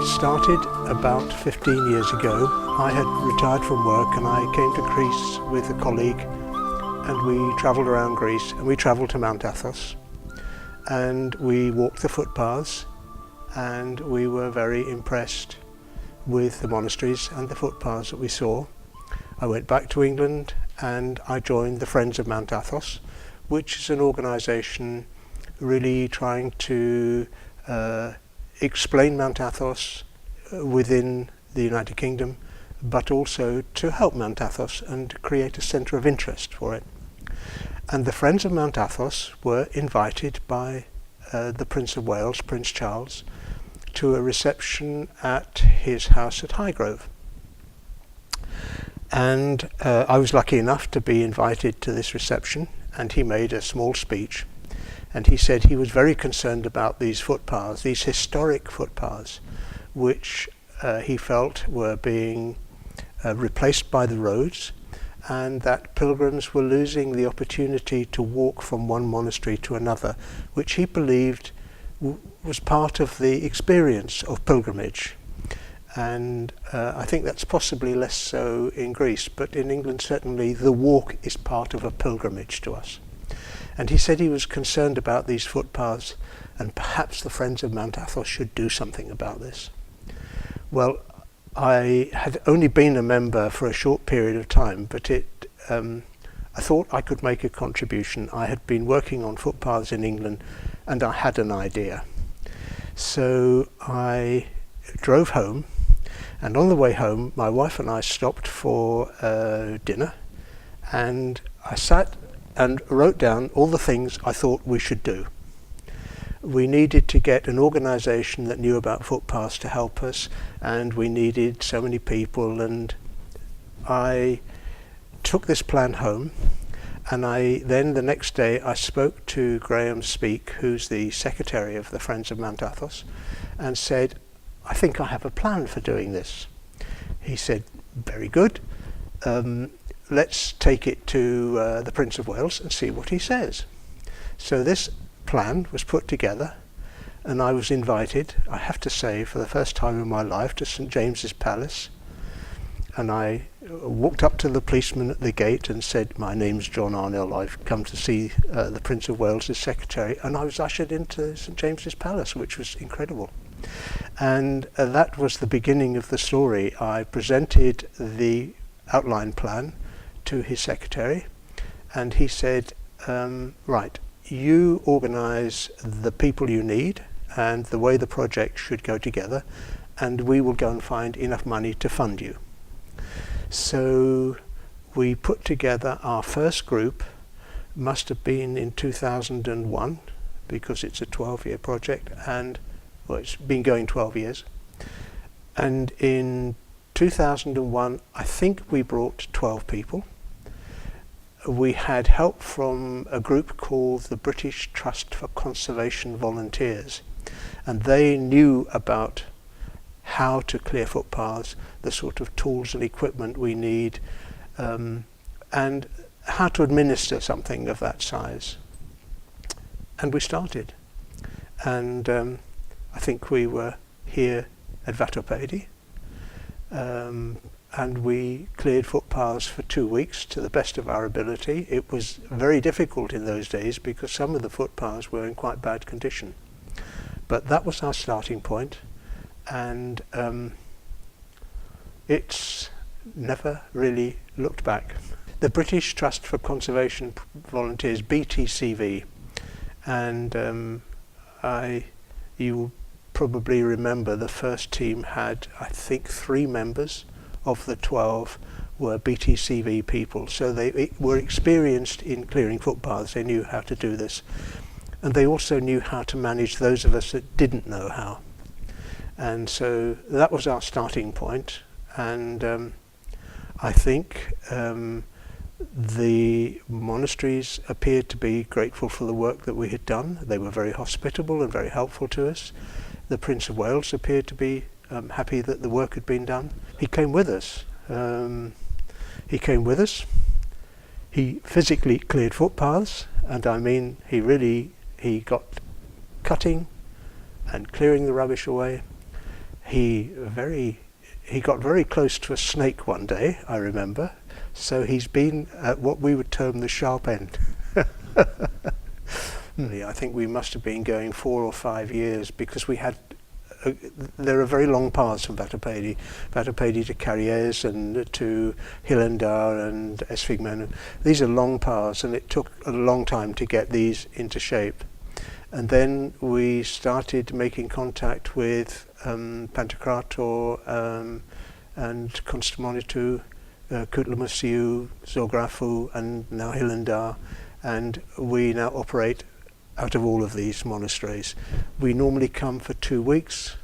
It started about 15 years ago. I had retired from work and I came to Greece with a colleague, and we travelled around Greece, and we travelled to Mount Athos, and we walked the footpaths, and we were very impressed with the monasteries and the footpaths that we saw. I went back to England and I joined the Friends of Mount Athos, which is an organisation really trying to explain Mount Athos within the United Kingdom, but also to help Mount Athos and create a centre of interest for it. And the Friends of Mount Athos were invited by the Prince of Wales, Prince Charles, to a reception at his house at Highgrove. And I was lucky enough to be invited to this reception, and he made a small speech, and he said he was very concerned about these footpaths, these historic footpaths, which he felt were being replaced by the roads, and that pilgrims were losing the opportunity to walk from one monastery to another, which he believed was part of the experience of pilgrimage. And I think that's possibly less so in Greece, but in England certainly the walk is part of a pilgrimage to us. And he said he was concerned about these footpaths, and perhaps the Friends of Mount Athos should do something about this. Well, I had only been a member for a short period of time, but I thought I could make a contribution. I had been working on footpaths in England and I had an idea. So I drove home, and on the way home my wife and I stopped for dinner, and I sat and wrote down all the things I thought we should do. We needed to get an organisation that knew about footpaths to help us, and we needed so many people, and I took this plan home, and then the next day I spoke to Graham Speake, who's the secretary of the Friends of Mount Athos, and said, I think I have a plan for doing this. He said, very good, let's take it to the Prince of Wales and see what he says. So this plan was put together, and I was invited, I have to say, for the first time in my life, to St James's Palace. And I walked up to the policeman at the gate and said, my name's John Arnell, I've come to see the Prince of Wales' secretary, and I was ushered into St James's Palace, which was incredible. And that was the beginning of the story. I presented the outline plan to his secretary, and he said, right, you organise the people you need and the way the project should go together, and we will go and find enough money to fund you. So we put together our first group, must have been in 2001, because it's a 12-year project, and well, it's been going 12 years. And in 2001, I think we brought 12 people. We had help from a group called the British Trust for Conservation Volunteers, and they knew about how to clear footpaths, the sort of tools and equipment we need, and how to administer something of that size. And we started, and I think we were here at Vatopedi, and we cleared footpaths for 2 weeks to the best of our ability. It was very difficult in those days because some of the footpaths were in quite bad condition. But that was our starting point, and it's never really looked back. The British Trust for Conservation Volunteers, BTCV, and you will probably remember the first team had, I think, 3 members of the 12 were BTCV people, so they were experienced in clearing footpaths. They knew how to do this, and they also knew how to manage those of us that didn't know how. And so that was our starting point, and I think the monasteries appeared to be grateful for the work that we had done. They were very hospitable and very helpful to us. The Prince of Wales appeared to be happy that the work had been done. He came with us. He physically cleared footpaths, and I mean he got cutting and clearing the rubbish away. he got very close to a snake one day, I remember. So he's been at what we would term the sharp end. I think we must have been going 4 or 5 years, because we had there are very long paths from Vatopedi to Carriers and to Hillendar and Esfigmen. These are long paths, and it took a long time to get these into shape. And then we started making contact with Pantocrator and Constamonitu, Kutlamasiu, Zografu, and now Hillendar, and we now operate out of all of these monasteries. We normally come for 2 weeks.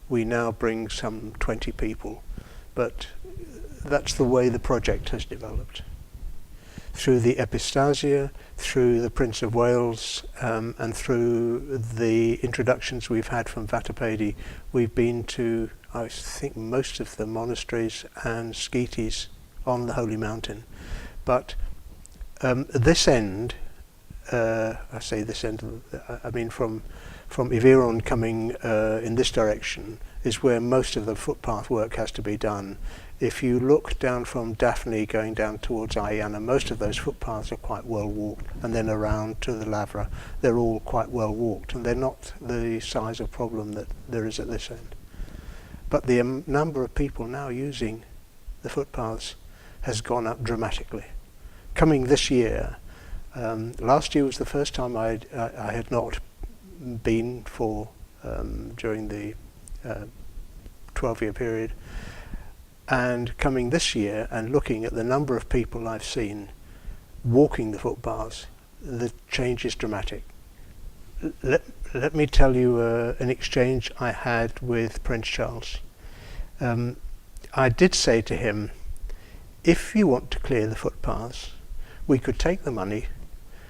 We now bring some 20 people, but that's the way the project has developed. Through the Epistasia, through the Prince of Wales, and through the introductions we've had from Vatopedi, we've been to, I think, most of the monasteries and sketies on the Holy Mountain. But this end, I say this end, I mean from Iviron coming in this direction is where most of the footpath work has to be done. If you look down from Daphne going down towards Ayana, most of those footpaths are quite well walked, and then around to the Lavra, they're all quite well walked, and they're not the size of problem that there is at this end. But the number of people now using the footpaths has gone up dramatically. Coming this year, last year was the first time I had not been for during the 12-year period, and coming this year and looking at the number of people I've seen walking the footpaths, the change is dramatic. Let me tell you an exchange I had with Prince Charles. I did say to him, if you want to clear the footpaths, we could take the money,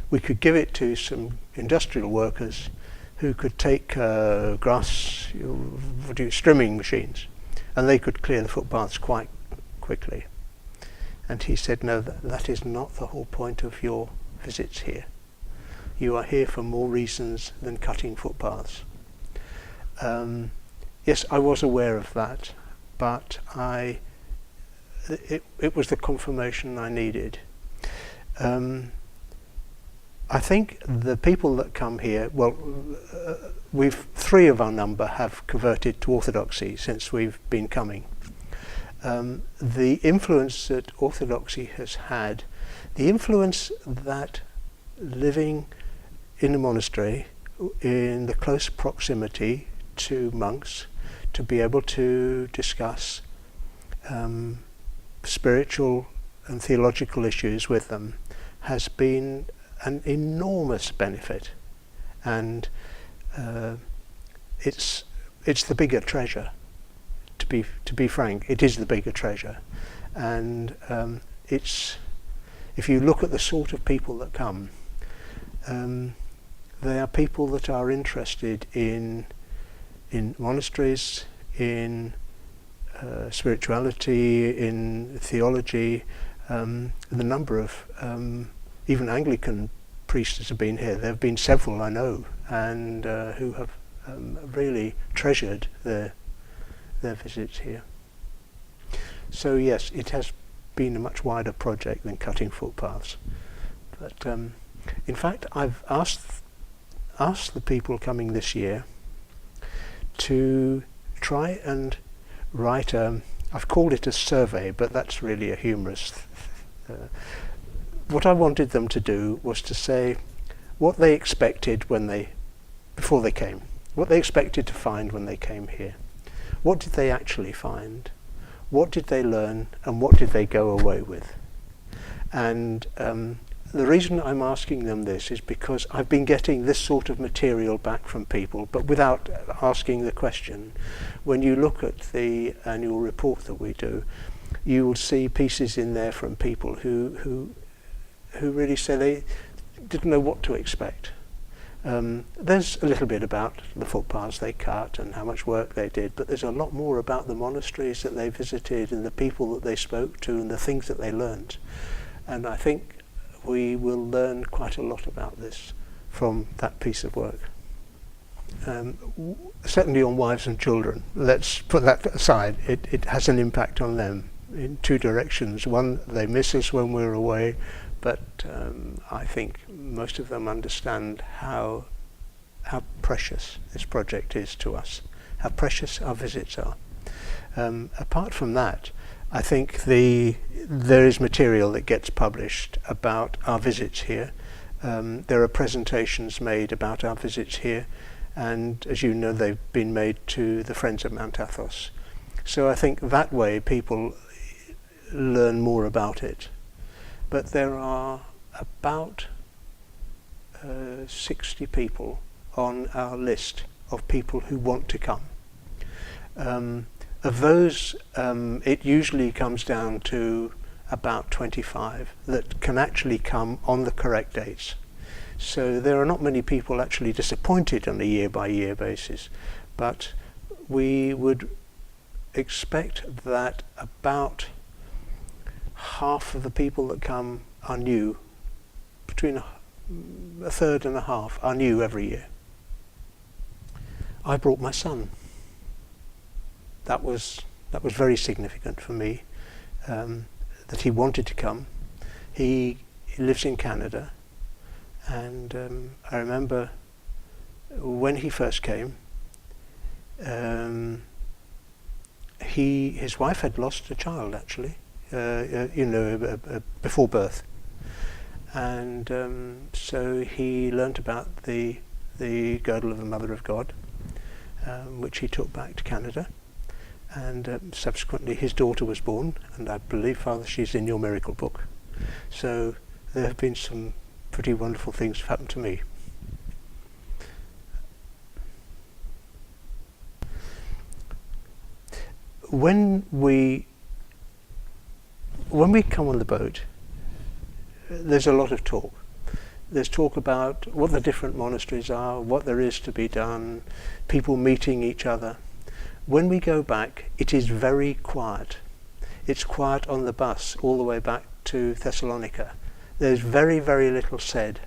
we could give it to some industrial workers who could take grass, trimming machines, and they could clear the footpaths quite quickly. And he said, no, that is not the whole point of your visits here. You are here for more reasons than cutting footpaths. Yes, I was aware of that, but it was the confirmation I needed. I think the people that come here, well, we've 3 of our number have converted to Orthodoxy since we've been coming. The influence that Orthodoxy has had, the influence that living in a monastery in the close proximity to monks, to be able to discuss spiritual and theological issues with them, has been an enormous benefit, and it's the bigger treasure. To be frank, it is the bigger treasure, and it's, if you look at the sort of people that come, they are people that are interested in monasteries, in spirituality, in theology. The number of even Anglican priests have been here. There have been several I know, and who have really treasured their visits here. So yes, it has been a much wider project than cutting footpaths. But in fact, I've asked the people coming this year to try and write I've called it a survey, but that's really a humorous what I wanted them to do was to say what they expected before they came, what they expected to find when they came here. What did they actually find? What did they learn, and what did they go away with? And the reason I'm asking them this is because I've been getting this sort of material back from people, but without asking the question. When you look at the annual report that we do, you will see pieces in there from people who really say they didn't know what to expect. There's a little bit about the footpaths they cut and how much work they did, but there's a lot more about the monasteries that they visited and the people that they spoke to and the things that they learned. And I think we will learn quite a lot about this from that piece of work. certainly on wives and children. Let's put that aside. It has an impact on them in two directions. One, they miss us when we're away, but I think most of them understand how precious this project is to us, how precious our visits are. Apart from that, I think there is material that gets published about our visits here. There are presentations made about our visits here, and as you know, they've been made to the Friends of Mount Athos. So I think that way people learn more about it. But there are about 60 people on our list of people who want to come. Of those, it usually comes down to about 25 that can actually come on the correct dates. So there are not many people actually disappointed on a year-by-year basis, but we would expect that about half of the people that come are new. Between a third and a half are new every year. I brought my son. That was very significant for me, that he wanted to come. He lives in Canada, and I remember when he first came, his wife had lost a child actually, before birth, and so he learnt about the girdle of the Mother of God, which he took back to Canada, and subsequently his daughter was born, and I believe, Father, she's in your miracle book. So there have been some pretty wonderful things have happened to me. When we come on the boat, there's a lot of talk. There's talk about what the different monasteries are, what there is to be done, people meeting each other. When we go back, it is very quiet. It's quiet on the bus all the way back to Thessalonica. There's very, very little said.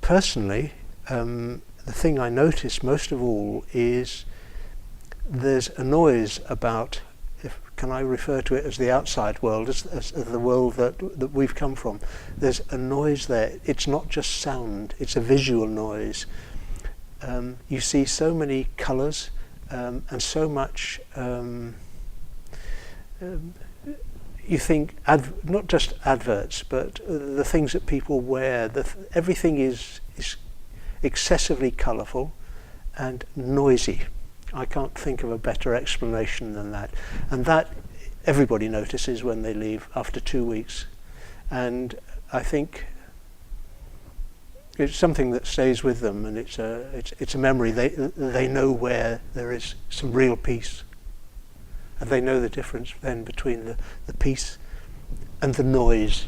Personally, the thing I notice most of all is there's a noise about, can I refer to it as the outside world, as the world that we've come from. There's a noise there. It's not just sound, it's a visual noise. You see so many colours and so much, you think, not just adverts, but the things that people wear, everything is excessively colourful and noisy. I can't think of a better explanation than that. And that everybody notices when they leave after 2 weeks. And I think it's something that stays with them, and it's a memory. They know where there is some real peace. And they know the difference then between the peace and the noise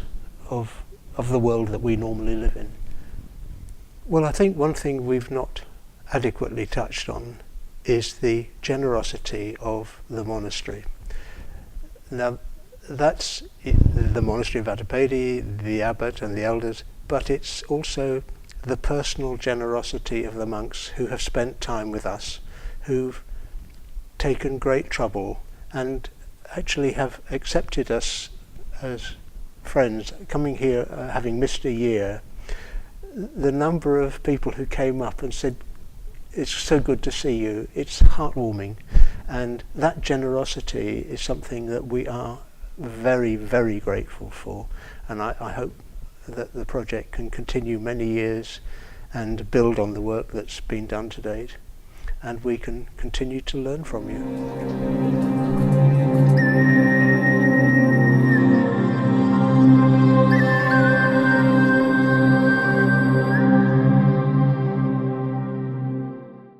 of the world that we normally live in. Well, I think one thing we've not adequately touched on is the generosity of the monastery. Now, that's the monastery of Attapedi, the abbot and the elders, but it's also the personal generosity of the monks who have spent time with us, who've taken great trouble and actually have accepted us as friends. Coming here, having missed a year, the number of people who came up and said, "It's so good to see you," it's heartwarming. And that generosity is something that we are very, very grateful for. And I hope that the project can continue many years and build on the work that's been done to date. And we can continue to learn from you.